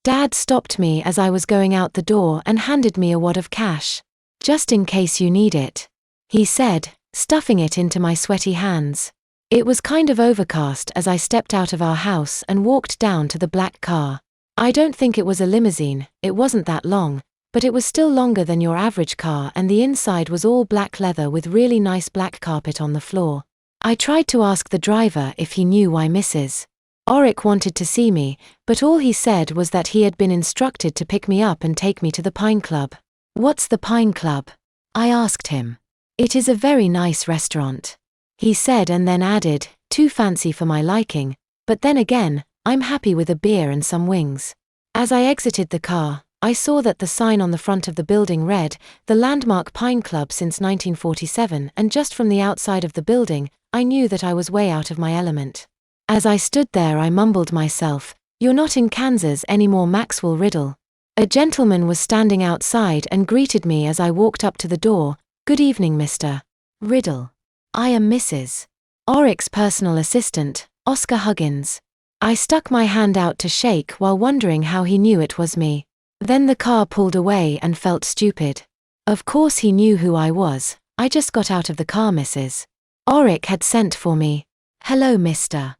Dad stopped me as I was going out the door and handed me a wad of cash. "Just in case you need it," he said, stuffing it into my sweaty hands. It was kind of overcast as I stepped out of our house and walked down to the black car. I don't think it was a limousine, it wasn't that long, but it was still longer than your average car, and the inside was all black leather with really nice black carpet on the floor. I tried to ask the driver if he knew why Mrs. Oric wanted to see me, but all he said was that he had been instructed to pick me up and take me to the Pine Club. "What's the Pine Club?" I asked him. "It is a very nice restaurant," he said, and then added, "Too fancy for my liking, but then again, I'm happy with a beer and some wings." As I exited the car, I saw that the sign on the front of the building read, "The Landmark Pine Club since 1947, and just from the outside of the building, I knew that I was way out of my element. As I stood there, I mumbled myself, "You're not in Kansas anymore, Maxwell Riddle." A gentleman was standing outside and greeted me as I walked up to the door. "Good evening, Mr. Riddle. I am Mrs. Oric's personal assistant, Oscar Huggins." I stuck my hand out to shake while wondering how he knew it was me. Then the car pulled away and felt stupid. Of course he knew who I was. "I just got out of the car, Mrs. Oric had sent for me." "Hello, Mr.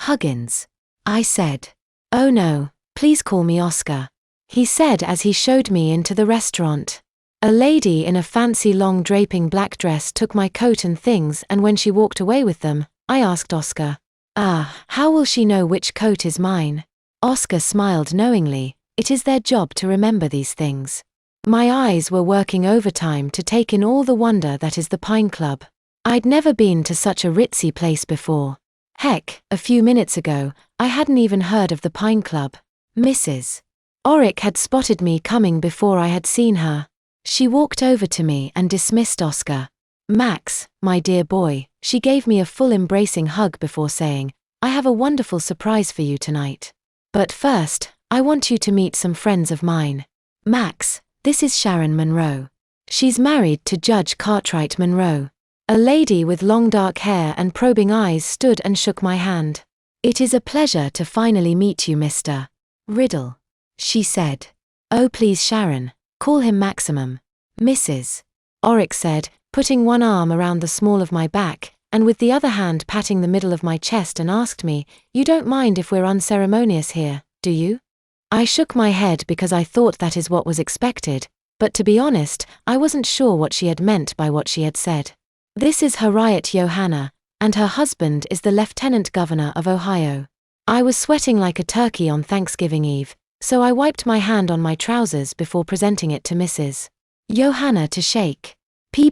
Huggins," I said. "Oh no, please call me Oscar," he said as he showed me into the restaurant. A lady in a fancy long draping black dress took my coat and things, and when she walked away with them, I asked Oscar, "How will she know which coat is mine?" Oscar smiled knowingly. It is their job to remember these things. My eyes were working overtime to take in all the wonder that is the Pine Club. I'd never been to such a ritzy place before. Heck, a few minutes ago, I hadn't even heard of the Pine Club. Mrs. Oric had spotted me coming before I had seen her. She walked over to me and dismissed Oscar. "Max, my dear boy," she gave me a full embracing hug before saying, "I have a wonderful surprise for you tonight. But first, I want you to meet some friends of mine. Max, this is Sharon Monroe. She's married to Judge Cartwright Monroe." A lady with long dark hair and probing eyes stood and shook my hand. "It is a pleasure to finally meet you, Mr. Riddle," she said. "Oh please, Sharon, call him Maximum," Mrs. Oric said, putting one arm around the small of my back, and with the other hand patting the middle of my chest, and asked me, "You don't mind if we're unceremonious here, do you?" I shook my head because I thought that is what was expected, but to be honest, I wasn't sure what she had meant by what she had said. "This is Harriet Johanna, and her husband is the Lieutenant Governor of Ohio." I was sweating like a turkey on Thanksgiving Eve, so I wiped my hand on my trousers before presenting it to Mrs. Johanna to shake.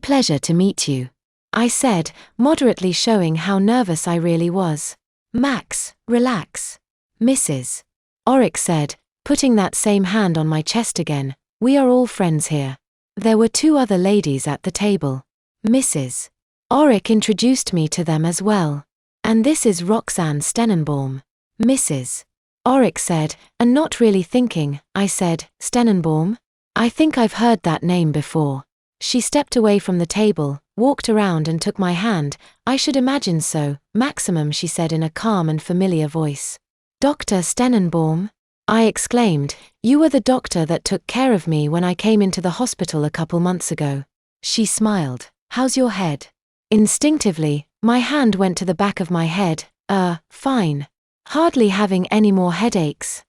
Pleasure to meet you," I said, moderately showing how nervous I really was. "Max, relax," Mrs. Oric said, putting that same hand on my chest again. "We are all friends here." There were two other ladies at the table. Mrs. Oric introduced me to them as well. "And this is Roxanne Stenenbaum," Mrs. Oric said, and not really thinking, I said, "Stenenbaum? I think I've heard that name before." She stepped away from the table, walked around and took my hand. "I should imagine so, Maximum," she said in a calm and familiar voice. "Dr. Stenenbaum?" I exclaimed. "You were the doctor that took care of me when I came into the hospital a couple months ago." She smiled. "How's your head?" Instinctively, my hand went to the back of my head. Fine. Hardly having any more headaches."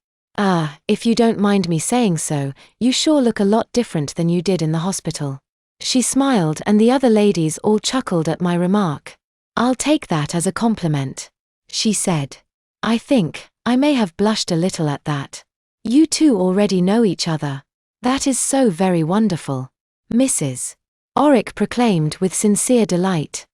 If you don't mind me saying so, you sure look a lot different than you did in the hospital." She smiled, and the other ladies all chuckled at my remark. "I'll take that as a compliment," she said. I think I may have blushed a little at that. "You two already know each other. That is so very wonderful," Mrs. Oric proclaimed with sincere delight.